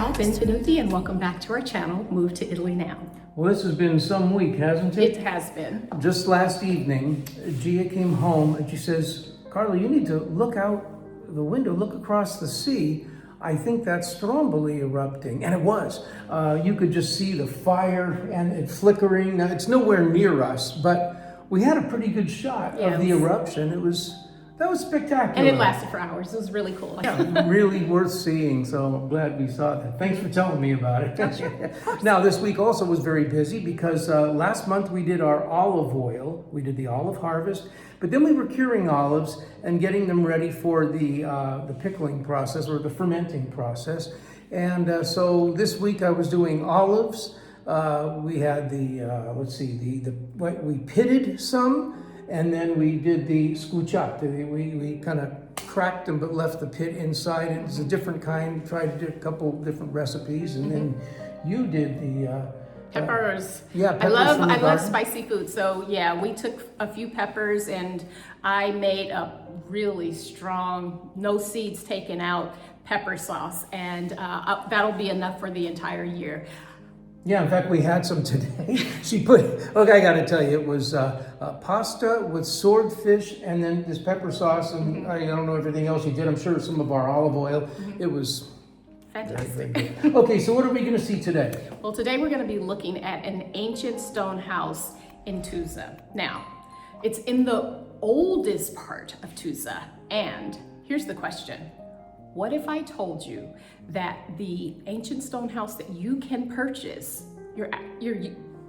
Ciao, benvenuti, and welcome back to our channel, Move to Italy Now. Well, this has been some week, hasn't it? It has been. Just last evening, Gia came home and she says, Carla, you need to look out the window, look across the sea. I think that's Stromboli erupting. And it was. You could just see the fire and it flickering. Now, it's nowhere near us, but we had a pretty good shot of the eruption. That was spectacular. And it lasted for hours. It was really cool. Yeah, really worth seeing. So I'm glad we saw that. Thanks for telling me about it. Now, this week also was very busy because last month we did our olive oil. We did the olive harvest, but then we were curing olives and getting them ready for the pickling process or the fermenting process. And so this week I was doing olives. We had we pitted some. And then we did the scucciate. We kind of cracked them but left the pit inside. It was a different kind, tried to do a couple different recipes. And then you did the... peppers. Peppers. I love spicy food. So yeah, we took a few peppers and I made a really strong, no seeds taken out pepper sauce. And that'll be enough for the entire year. Yeah, in fact, we had some today. I got to tell you, it was pasta with swordfish and then this pepper sauce, and I don't know everything else you did. I'm sure some of our olive oil. It was fantastic. Very good. Okay, so what are we going to see today? Well, today we're going to be looking at an ancient stone house in Tusa. Now, it's in the oldest part of Tusa, and here's the question. What if I told you that the ancient stone house that you can purchase, you're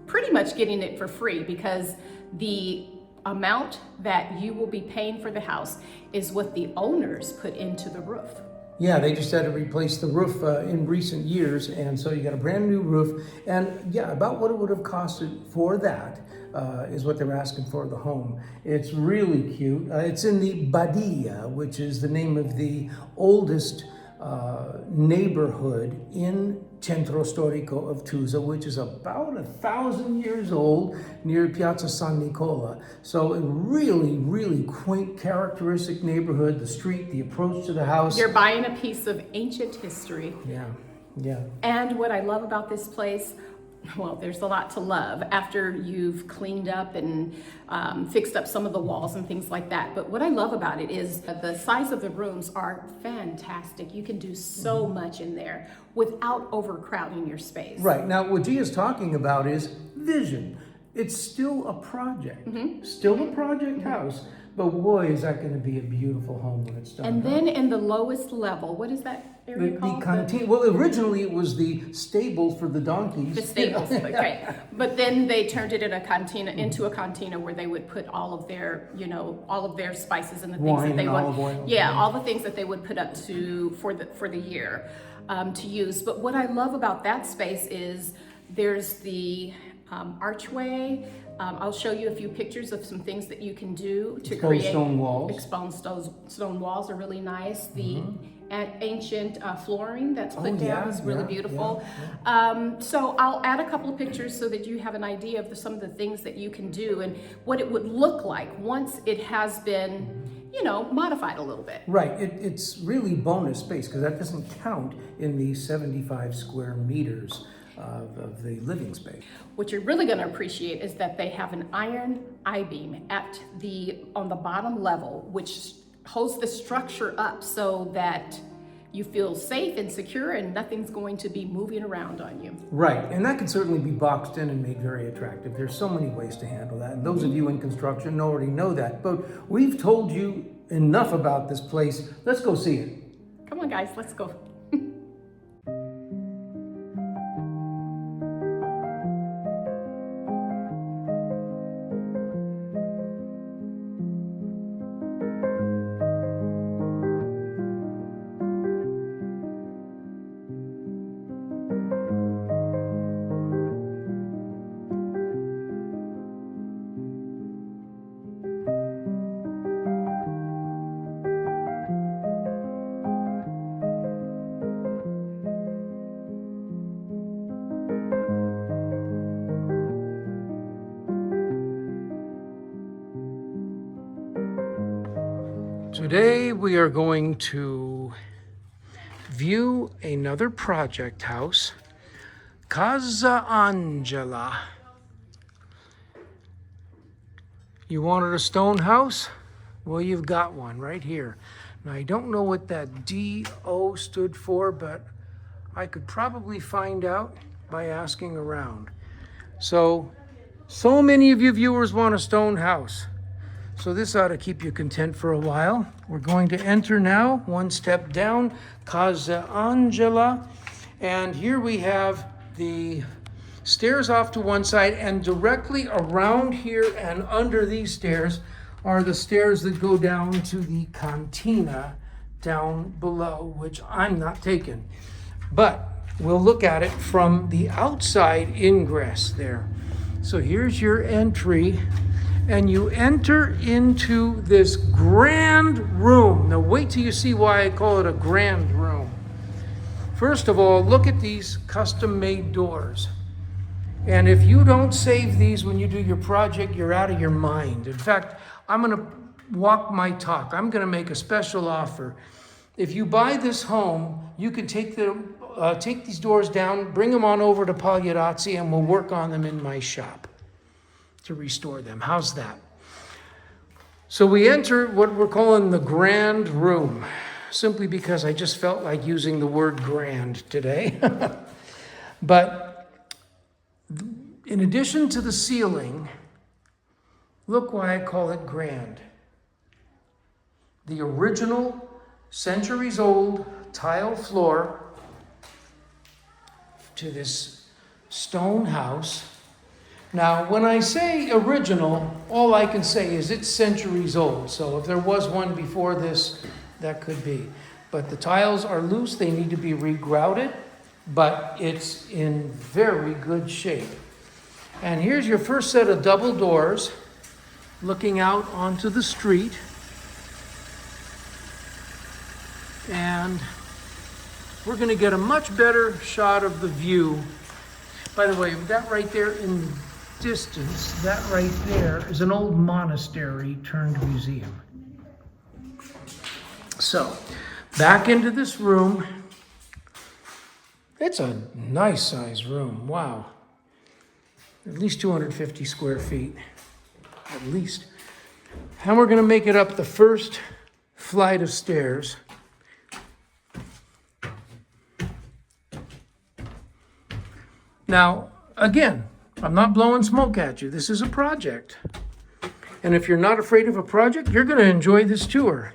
pretty much getting it for free because the amount that you will be paying for the house is what the owners put into the roof. Yeah, they just had to replace the roof in recent years, and so you got a brand new roof. And yeah, about what it would have costed for that is what they're asking for the home. It's really cute. It's in the Badia, which is the name of the oldest neighborhood in Centro Storico of Tusa, which is about 1,000 years old near Piazza San Nicola. So a really, really quaint, characteristic neighborhood, the street, the approach to the house. You're buying a piece of ancient history. Yeah. And what I love about this place, well, there's a lot to love after you've cleaned up and fixed up some of the walls and things like that. But what I love about it is the size of the rooms are fantastic. You can do so much in there without overcrowding your space. Right. Now, what Gia's talking about is vision. It's still a project, still a project house. But boy, is that going to be a beautiful home when it's done. And then in the lowest level, what is that area called? The cantina. Well, originally it was the stables for the donkeys. The stables, okay. But then they turned it into a cantina where they would put all of their spices and the things that they want. Olive oil. Yeah, all the things that they would put up for the year to use. But what I love about that space is there's the archway. I'll show you a few pictures of some things that you can do to create stone walls. Exposed stone walls are really nice. The ancient flooring that's put down is really beautiful. So I'll add a couple of pictures so that you have an idea of some of the things that you can do and what it would look like once it has been modified a little bit. Right, it's really bonus space because that doesn't count in the 75 square meters of the living space. What you're really going to appreciate is that they have an iron I-beam on the bottom level, which holds the structure up so that you feel safe and secure and nothing's going to be moving around on you. Right, and that can certainly be boxed in and made very attractive. There's so many ways to handle that. And those of you in construction already know that. But we've told you enough about this place. Let's go see it. Come on, guys, let's go. Today we are going to view another project house, Casa Angela. You wanted a stone house? Well, you've got one right here. Now, I don't know what that D-O stood for, but I could probably find out by asking around. So many of you viewers want a stone house. So this ought to keep you content for a while. We're going to enter now, one step down, Casa Angela. And here we have the stairs off to one side, and directly around here and under these stairs are the stairs that go down to the cantina down below, which I'm not taking. But we'll look at it from the outside ingress there. So here's your entry, and you enter into this grand room. Now wait till you see why I call it a grand room. First of all, look at these custom-made doors. And if you don't save these when you do your project, you're out of your mind. In fact, I'm going to walk my talk. I'm going to make a special offer. If you buy this home, you can take these doors down, bring them on over to Pagliarazzi, and we'll work on them in my shop to restore them. How's that? So we enter what we're calling the grand room, simply because I just felt like using the word grand today. But in addition to the ceiling, look why I call it grand. The original, centuries-old tile floor to this stone house. Now, when I say original, all I can say is it's centuries old. So if there was one before this, that could be. But the tiles are loose. They need to be regrouted, but it's in very good shape. And here's your first set of double doors looking out onto the street. And we're going to get a much better shot of the view. By the way, that right there in the distance, that right there is an old monastery turned museum. So, back into this room. It's a nice size room. Wow. At least 250 square feet. At least. And we're going to make it up the first flight of stairs. Now, again, I'm not blowing smoke at you. This is a project. And if you're not afraid of a project, you're going to enjoy this tour.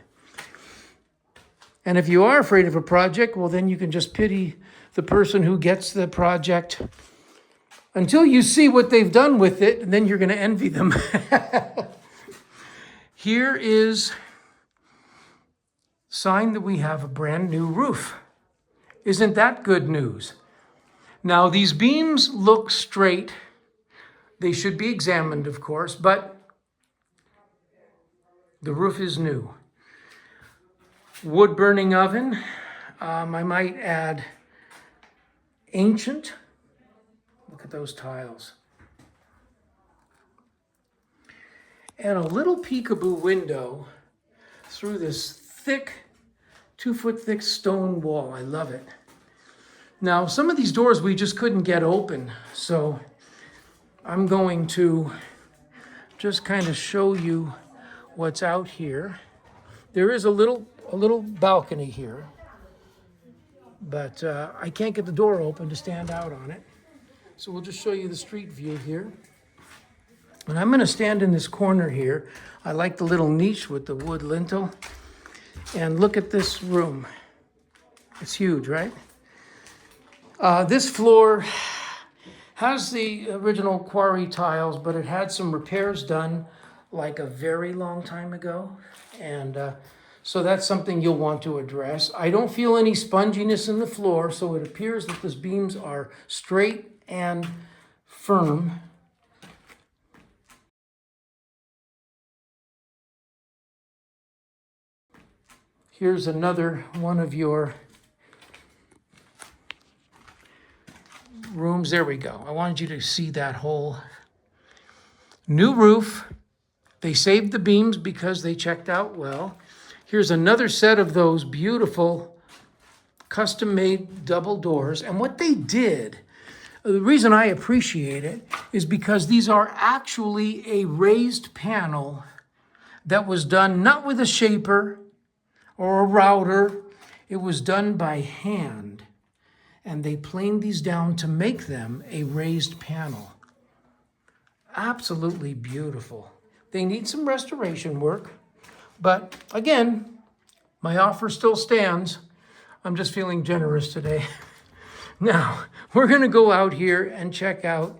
And if you are afraid of a project, well, then you can just pity the person who gets the project until you see what they've done with it, and then you're going to envy them. Here is a sign that we have a brand new roof. Isn't that good news? Now, these beams look straight. They should be examined, of course, but the roof is new. Wood burning oven. I might add ancient. Look at those tiles. And a little peekaboo window through this thick, 2-foot thick stone wall. I love it. Now, some of these doors we just couldn't get open, so I'm going to just kind of show you what's out here. There is a little balcony here, but I can't get the door open to stand out on it. So we'll just show you the street view here. And I'm going to stand in this corner here. I like the little niche with the wood lintel. And look at this room. It's huge, right? This floor has the original quarry tiles, but it had some repairs done like a very long time ago. And so that's something you'll want to address. I don't feel any sponginess in the floor, so it appears that these beams are straight and firm. Here's another one of your rooms. There we go. I wanted you to see that whole new roof. They saved the beams because they checked out well. Here's another set of those beautiful custom-made double doors. And what they did, the reason I appreciate it is because these are actually a raised panel that was done not with a shaper or a router. It was done by hand. And they planed these down to make them a raised panel. Absolutely beautiful. They need some restoration work, but again, my offer still stands. I'm just feeling generous today. Now, we're gonna go out here and check out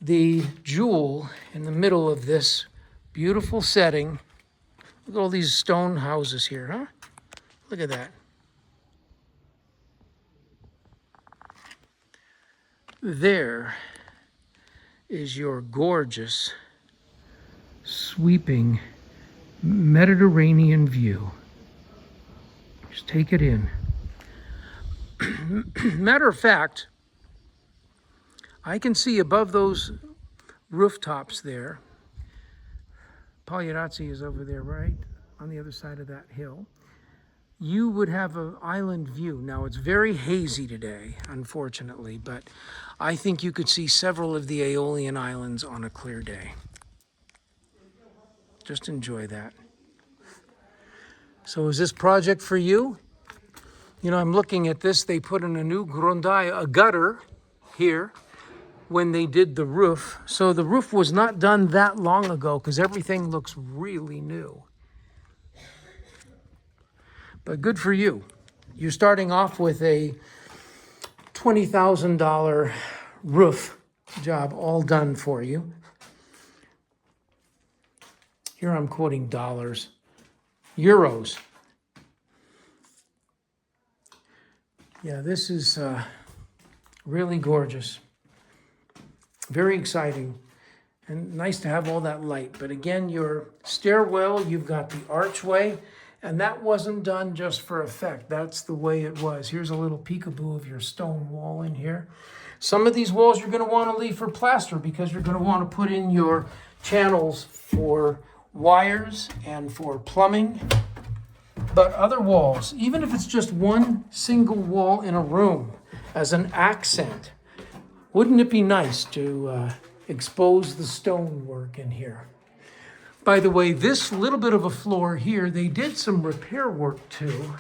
the jewel in the middle of this beautiful setting. Look at all these stone houses here, huh? Look at that. There is your gorgeous, sweeping Mediterranean view. Just take it in. Matter of fact, I can see above those rooftops there. Pagliarazzi is over there, right? On the other side of that hill. You would have an island view. Now, it's very hazy today, unfortunately, but I think you could see several of the Aeolian Islands on a clear day. Just enjoy that. So is this project for you? You know, I'm looking at this. They put in a new grondaia, a gutter here when they did the roof. So the roof was not done that long ago because everything looks really new. But good for you. You're starting off with a $20,000 roof job all done for you. Here I'm quoting dollars, euros. Yeah, this is really gorgeous. Very exciting and nice to have all that light. But again, your stairwell, you've got the archway, and that wasn't done just for effect. That's the way it was. Here's a little peekaboo of your stone wall in here. Some of these walls you're going to want to leave for plaster because you're going to want to put in your channels for wires and for plumbing. But other walls, even if it's just one single wall in a room as an accent, wouldn't it be nice to expose the stonework in here? By the way, this little bit of a floor here, they did some repair work to.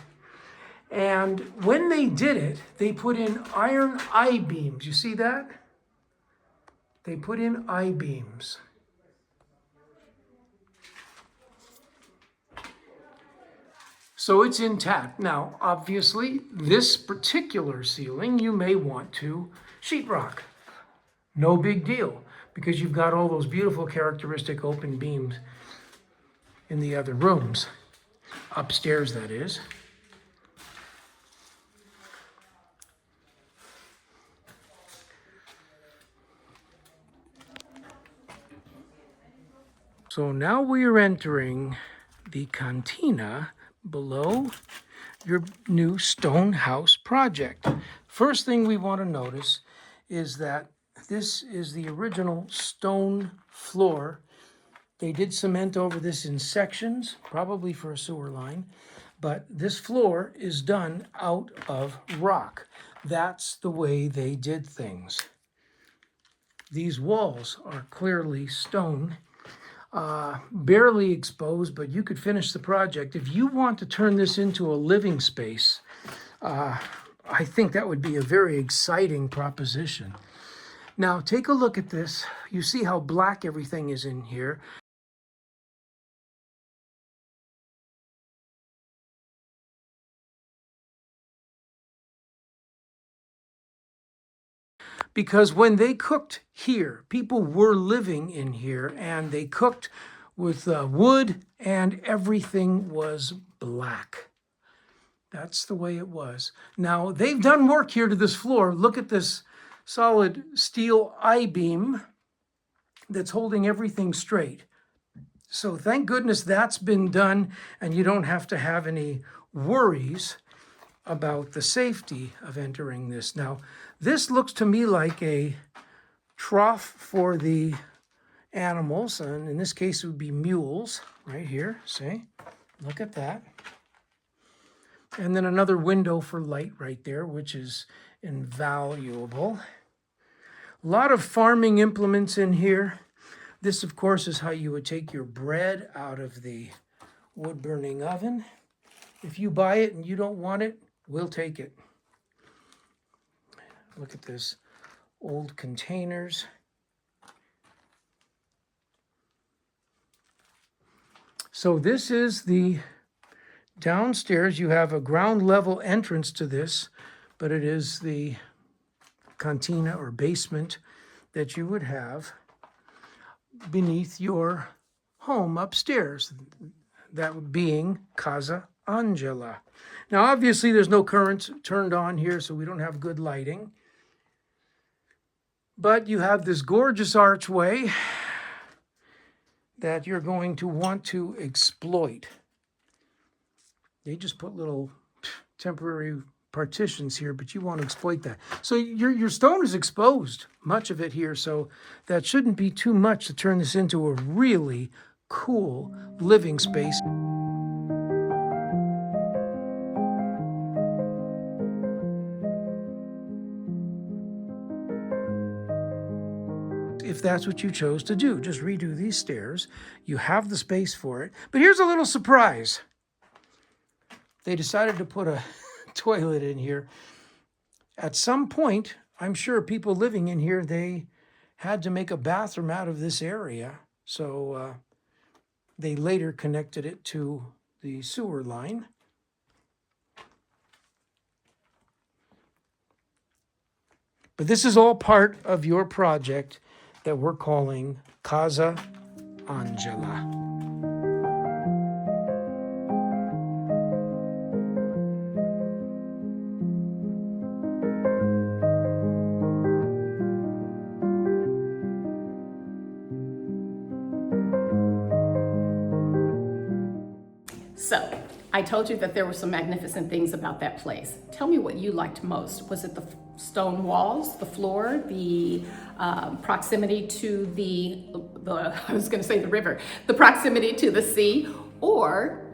And when they did it, they put in iron I-beams. You see that? They put in I-beams. So it's intact. Now, obviously, this particular ceiling, you may want to sheetrock. No big deal, because you've got all those beautiful characteristic open beams in the other rooms. Upstairs, that is. So now we are entering the cantina below your new stone house project. First thing we want to notice is that this is the original stone floor. They did cement over this in sections, probably for a sewer line, but this floor is done out of rock. That's the way they did things. These walls are clearly stone. Barely exposed, but you could finish the project. If you want to turn this into a living space, I think that would be a very exciting proposition. Now, take a look at this. You see how black everything is in here. Because when they cooked here, people were living in here, and they cooked with wood, and everything was black. That's the way it was. Now, they've done work here to this floor. Look at this solid steel I-beam that's holding everything straight. So thank goodness that's been done, and you don't have to have any worries about the safety of entering this. Now, this looks to me like a trough for the animals, and in this case it would be mules right here. See, look at that. And then another window for light right there, which is invaluable. A lot of farming implements in here. This, of course, is how you would take your bread out of the wood-burning oven. If you buy it and you don't want it, we'll take it. Look at this. Old containers. So this is the downstairs. You have a ground level entrance to this, but it is the cantina or basement that you would have beneath your home upstairs, that being Casa Angela. Now obviously there's no current turned on here, so we don't have good lighting, but you have this gorgeous archway that you're going to want to exploit. They just put little temporary partitions here, but you want to exploit that. So your stone is exposed, much of it here, so that shouldn't be too much to turn this into a really cool living space. If that's what you chose to do, just redo these stairs. You have the space for it. But here's a little surprise. They decided to put a toilet in here. At some point, I'm sure people living in here, they had to make a bathroom out of this area. So they later connected it to the sewer line. But this is all part of your project that we're calling Casa Angela. So, I told you that there were some magnificent things about that place. Tell me what you liked most. Was it the stone walls, the floor, the proximity to the I was going to say the river, the proximity to the sea, or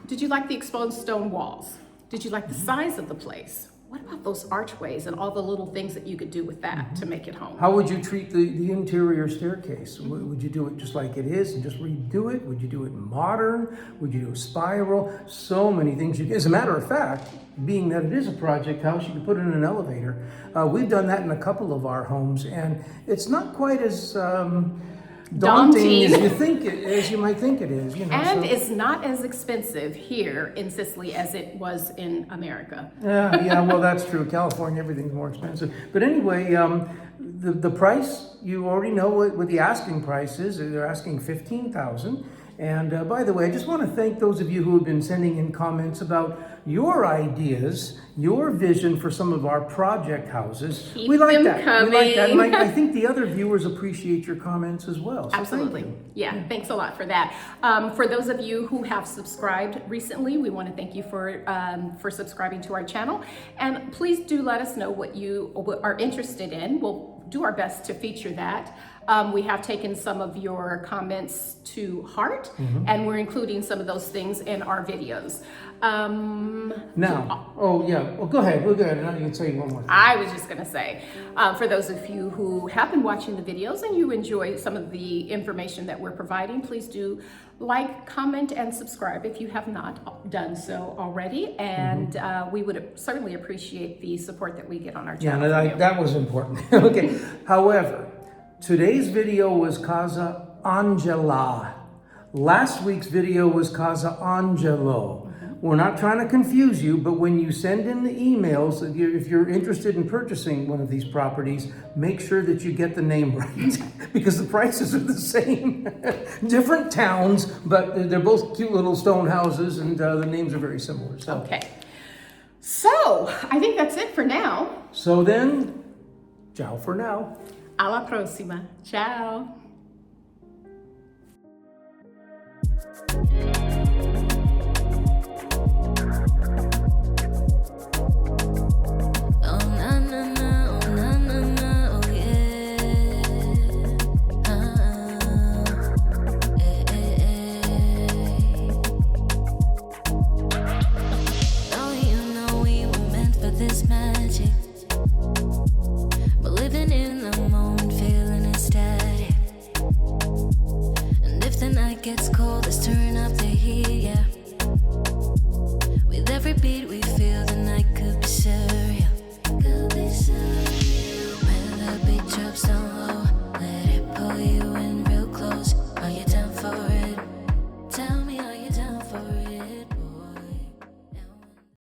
did you like the exposed stone walls? Did you like the size of the place? What about those archways and all the little things that you could do with that to make it home? How would you treat the interior staircase? Would you do it just like it is and just redo it? Would you do it modern? Would you do a spiral? So many things. As a matter of fact, being that it is a project house, you could put in an elevator. We've done that in a couple of our homes, and it's not quite as daunting as you might think it is. You know, and it's not as expensive here in Sicily as it was in America. Yeah, well, that's true. California, everything's more expensive. But anyway, the price, you already know what the asking price is. They're asking $15,000. And by the way, I just want to thank those of you who have been sending in comments about your ideas, your vision for some of our project houses. We like that. We like that. And I think the other viewers appreciate your comments as well. So absolutely. Yeah, thanks a lot for that. For those of you who have subscribed recently, we want to thank you for subscribing to our channel. And please do let us know what you are interested in. We'll do our best to feature that. We have taken some of your comments to heart, and we're including some of those things in our videos. Go ahead. Now you can say one more thing. I was just going to say, for those of you who have been watching the videos and you enjoy some of the information that we're providing, please do like, comment, and subscribe if you have not done so already. And we would certainly appreciate the support that we get on our channel. Yeah, that was important. Okay. However, today's video was Casa Angela. Last week's video was Casa Angelo. We're not trying to confuse you, but when you send in the emails, if you're interested in purchasing one of these properties, make sure that you get the name right, because the prices are the same. Different towns, but they're both cute little stone houses, and the names are very similar. So. Okay. So, I think that's it for now. So then, ciao for now. Alla prossima. Ciao.